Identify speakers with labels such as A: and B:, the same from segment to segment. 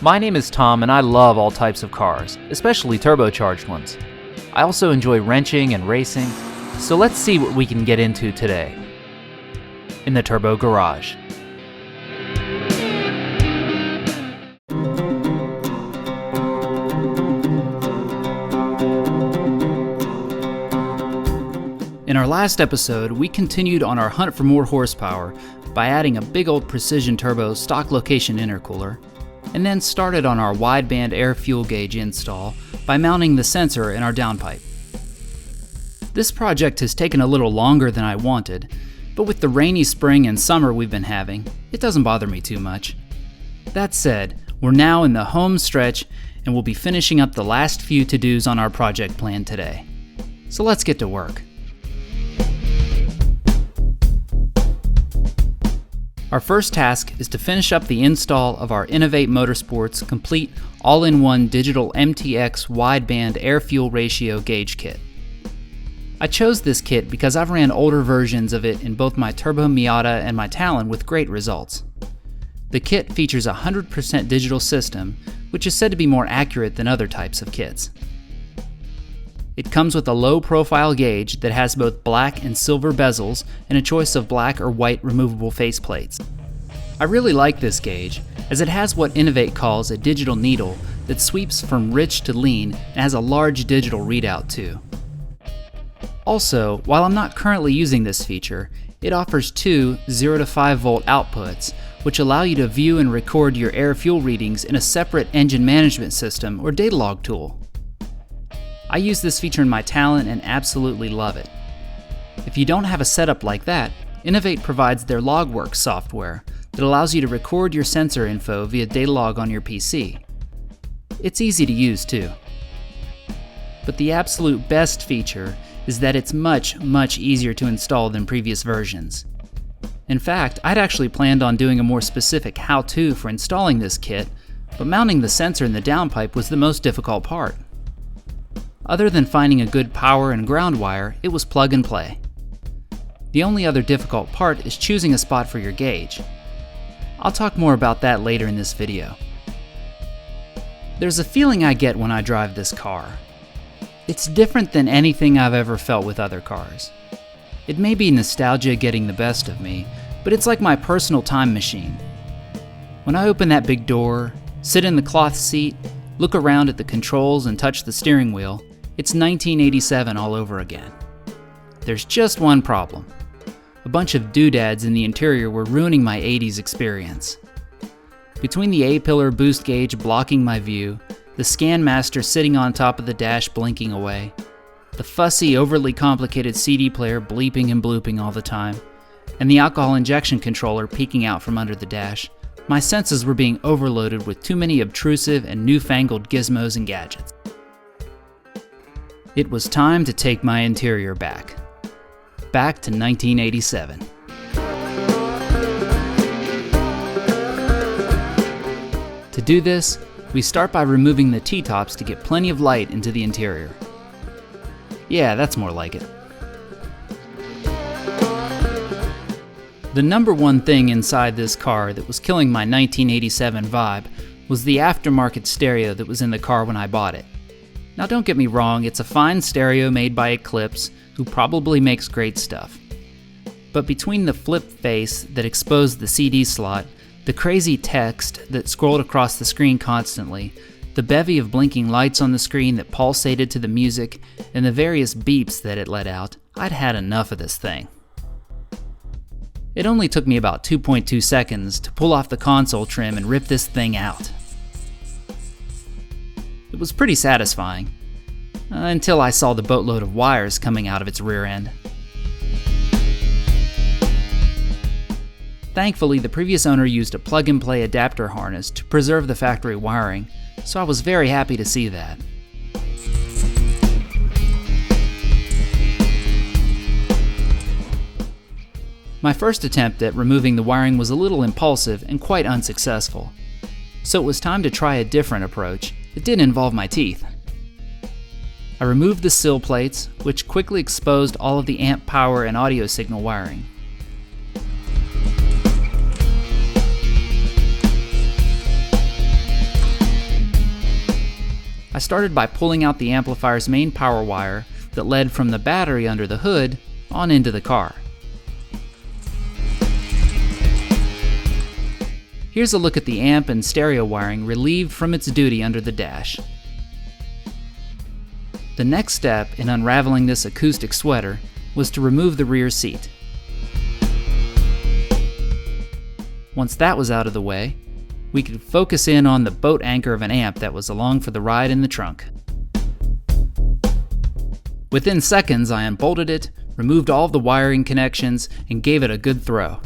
A: My name is Tom and I love all types of cars, especially turbocharged ones. I also enjoy wrenching and racing, so let's see what we can get into today in the Turbo Garage. In our last episode, we continued on our hunt for more horsepower by adding a big old precision turbo stock location intercooler, and then started on our wideband air fuel gauge install by mounting the sensor in our downpipe. This project has taken a little longer than I wanted, but with the rainy spring and summer we've been having, it doesn't bother me too much. That said, we're now in the home stretch and we'll be finishing up the last few to-dos on our project plan today. So let's get to work. Our first task is to finish up the install of our Innovate Motorsports complete all-in-one digital MTX wideband air-fuel ratio gauge kit. I chose this kit because I've ran older versions of it in both my Turbo Miata and my Talon with great results. The kit features a 100% digital system, which is said to be more accurate than other types of kits. It comes with a low-profile gauge that has both black and silver bezels and a choice of black or white removable faceplates. I really like this gauge, as it has what Innovate calls a digital needle that sweeps from rich to lean and has a large digital readout too. Also, while I'm not currently using this feature, it offers two 0 to 5 volt outputs, which allow you to view and record your air-fuel readings in a separate engine management system or data log tool. I use this feature in my Talon and absolutely love it. If you don't have a setup like that, Innovate provides their Logworks software that allows you to record your sensor info via data log on your PC. It's easy to use too. But the absolute best feature is that it's much easier to install than previous versions. In fact, I'd actually planned on doing a more specific how-to for installing this kit, but mounting the sensor in the downpipe was the most difficult part. Other than finding a good power and ground wire, it was plug and play. The only other difficult part is choosing a spot for your gauge. I'll talk more about that later in this video. There's a feeling I get when I drive this car. It's different than anything I've ever felt with other cars. It may be nostalgia getting the best of me, but it's like my personal time machine. When I open that big door, sit in the cloth seat, look around at the controls and touch the steering wheel, it's 1987 all over again. There's just one problem. A bunch of doodads in the interior were ruining my 80s experience. Between the A-pillar boost gauge blocking my view, the Scan Master sitting on top of the dash blinking away, the fussy, overly complicated CD player bleeping and blooping all the time, and the alcohol injection controller peeking out from under the dash, my senses were being overloaded with too many obtrusive and newfangled gizmos and gadgets. It was time to take my interior back. Back to 1987. To do this, we start by removing the T-tops to get plenty of light into the interior. Yeah, that's more like it. The number one thing inside this car that was killing my 1987 vibe was the aftermarket stereo that was in the car when I bought it. Now don't get me wrong, it's a fine stereo made by Eclipse, who probably makes great stuff. But between the flip face that exposed the CD slot, the crazy text that scrolled across the screen constantly, the bevy of blinking lights on the screen that pulsated to the music, and the various beeps that it let out, I'd had enough of this thing. It only took me about 2.2 seconds to pull off the console trim and rip this thing out. It was pretty satisfying, until I saw the boatload of wires coming out of its rear end. Thankfully, the previous owner used a plug-and-play adapter harness to preserve the factory wiring, so I was very happy to see that. My first attempt at removing the wiring was a little impulsive and quite unsuccessful, so it was time to try a different approach. It did involve my teeth. I removed the sill plates, which quickly exposed all of the amp power and audio signal wiring. I started by pulling out the amplifier's main power wire that led from the battery under the hood on into the car. Here's a look at the amp and stereo wiring relieved from its duty under the dash. The next step in unraveling this acoustic sweater was to remove the rear seat. Once that was out of the way, we could focus in on the boat anchor of an amp that was along for the ride in the trunk. Within seconds, I unbolted it, removed all of the wiring connections, and gave it a good throw.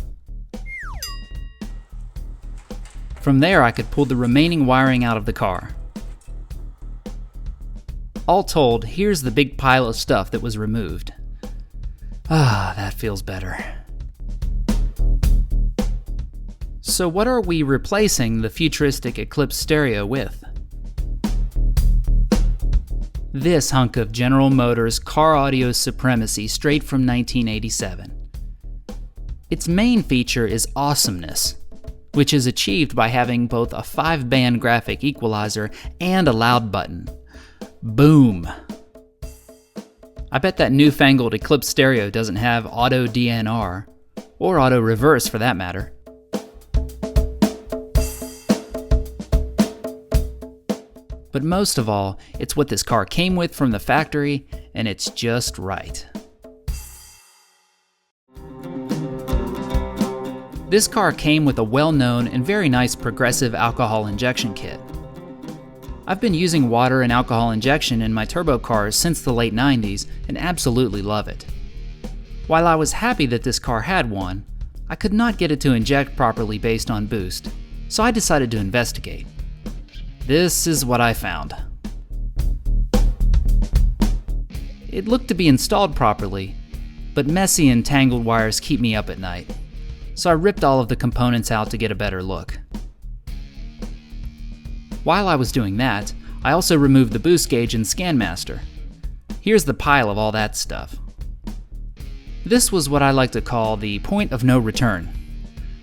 A: From there, I could pull the remaining wiring out of the car. All told, here's the big pile of stuff that was removed. Ah, that feels better. So what are we replacing the futuristic Eclipse stereo with? This hunk of General Motors car audio supremacy straight from 1987. Its main feature is awesomeness, which is achieved by having both a 5-band graphic equalizer and a loud button. Boom! I bet that newfangled Eclipse stereo doesn't have auto DNR, or auto reverse for that matter. But most of all, it's what this car came with from the factory, and it's just right. This car came with a well-known and very nice progressive alcohol injection kit. I've been using water and alcohol injection in my turbo cars since the late 90s and absolutely love it. While I was happy that this car had one, I could not get it to inject properly based on boost, so I decided to investigate. This is what I found. It looked to be installed properly, but messy and tangled wires keep me up at night, so I ripped all of the components out to get a better look. While I was doing that, I also removed the boost gauge and ScanMaster. Here's the pile of all that stuff. This was what I like to call the point of no return,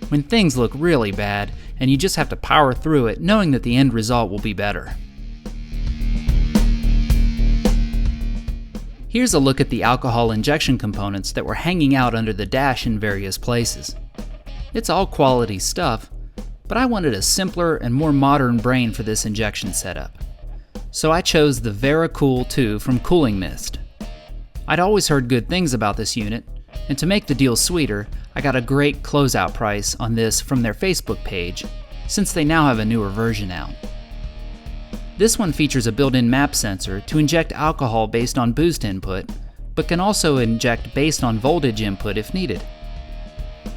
A: when things look really bad and you just have to power through it knowing that the end result will be better. Here's a look at the alcohol injection components that were hanging out under the dash in various places. It's all quality stuff, but I wanted a simpler and more modern brain for this injection setup. So I chose the VeraCool 2 from Cooling Mist. I'd always heard good things about this unit, and to make the deal sweeter, I got a great closeout price on this from their Facebook page, since they now have a newer version out. This one features a built-in map sensor to inject alcohol based on boost input, but can also inject based on voltage input if needed.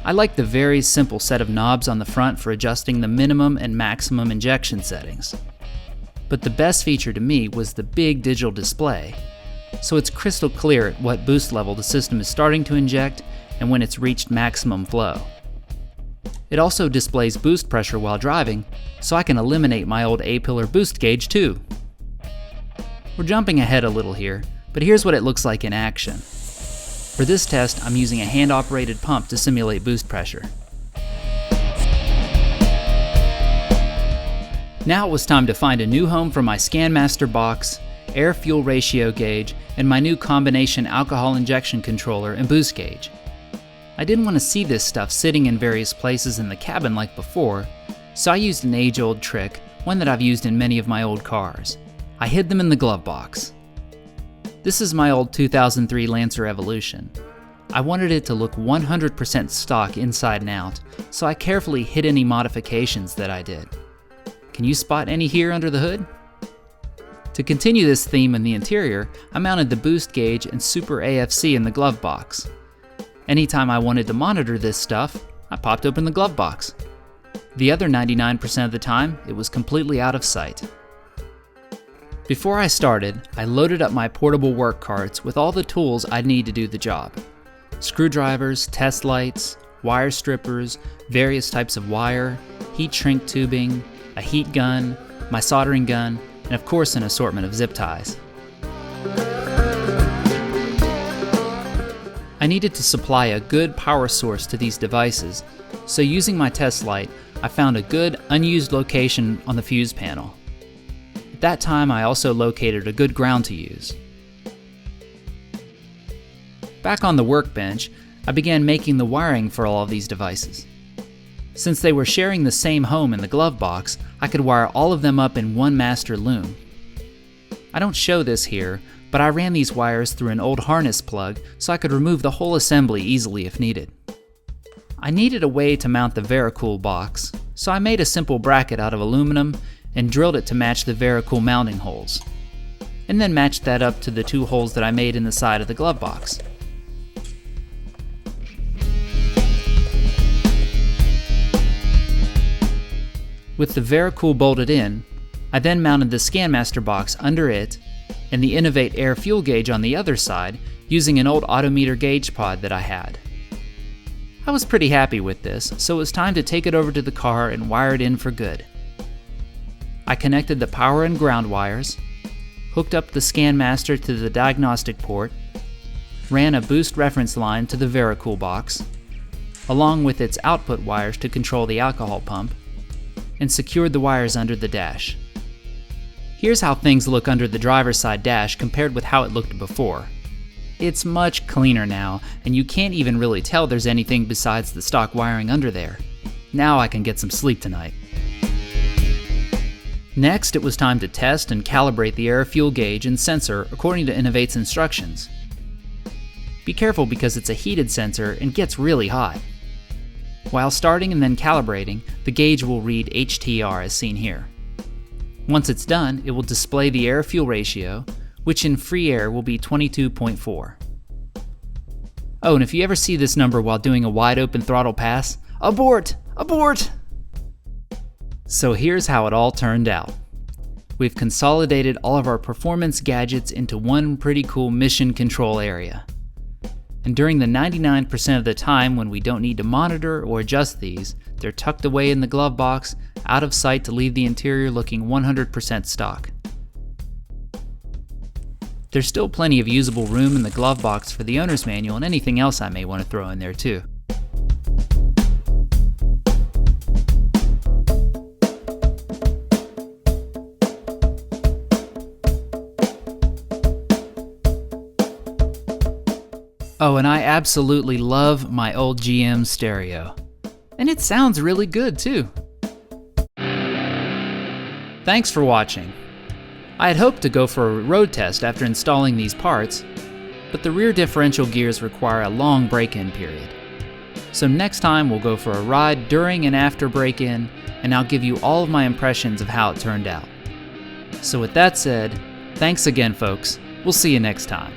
A: I like the very simple set of knobs on the front for adjusting the minimum and maximum injection settings. But the best feature to me was the big digital display, so it's crystal clear at what boost level the system is starting to inject and when it's reached maximum flow. It also displays boost pressure while driving, so I can eliminate my old A-pillar boost gauge too. We're jumping ahead a little here, but here's what it looks like in action. For this test, I'm using a hand-operated pump to simulate boost pressure. Now it was time to find a new home for my ScanMaster box, air-fuel ratio gauge, and my new combination alcohol injection controller and boost gauge. I didn't want to see this stuff sitting in various places in the cabin like before, so I used an age-old trick, one that I've used in many of my old cars. I hid them in the glove box. This is my old 2003 Lancer Evolution. I wanted it to look 100% stock inside and out, so I carefully hid any modifications that I did. Can you spot any here under the hood? To continue this theme in the interior, I mounted the boost gauge and Super AFC in the glove box. Anytime I wanted to monitor this stuff, I popped open the glove box. The other 99% of the time, it was completely out of sight. Before I started, I loaded up my portable work carts with all the tools I'd need to do the job. Screwdrivers, test lights, wire strippers, various types of wire, heat shrink tubing, a heat gun, my soldering gun, and of course an assortment of zip ties. I needed to supply a good power source to these devices, so using my test light, I found a good unused location on the fuse panel. It that time I also located a good ground to use. Back on the workbench, I began making the wiring for all of these devices. Since they were sharing the same home in the glove box, I could wire all of them up in one master loom. I don't show this here, but I ran these wires through an old harness plug so I could remove the whole assembly easily if needed. I needed a way to mount the Vericool box, so I made a simple bracket out of aluminum and drilled it to match the Vericool mounting holes, and then matched that up to the 2 holes that I made in the side of the glove box. With the Vericool bolted in, I then mounted the ScanMaster box under it and the Innovate air fuel gauge on the other side using an old Autometer gauge pod that I had. I was pretty happy with this, so it was time to take it over to the car and wire it in for good. I connected the power and ground wires, hooked up the ScanMaster to the diagnostic port, ran a boost reference line to the Vericool box, along with its output wires to control the alcohol pump, and secured the wires under the dash. Here's how things look under the driver's side dash compared with how it looked before. It's much cleaner now, and you can't even really tell there's anything besides the stock wiring under there. Now I can get some sleep tonight. Next, it was time to test and calibrate the air fuel gauge and sensor according to Innovate's instructions. Be careful because it's a heated sensor and gets really hot. While starting and then calibrating, the gauge will read HTR as seen here. Once it's done, it will display the air-fuel ratio, which in free air will be 22.4. Oh, and if you ever see this number while doing a wide-open throttle pass, abort! Abort! So here's how it all turned out. We've consolidated all of our performance gadgets into one pretty cool mission control area. And during the 99% of the time when we don't need to monitor or adjust these, they're tucked away in the glove box, out of sight to leave the interior looking 100% stock. There's still plenty of usable room in the glove box for the owner's manual and anything else I may want to throw in there too. Oh, and I absolutely love my old GM stereo. And it sounds really good too. Thanks for watching. I had hoped to go for a road test after installing these parts, but the rear differential gears require a long break-in period. So next time we'll go for a ride during and after break-in, and I'll give you all of my impressions of how it turned out. So with that said, thanks again folks. We'll see you next time.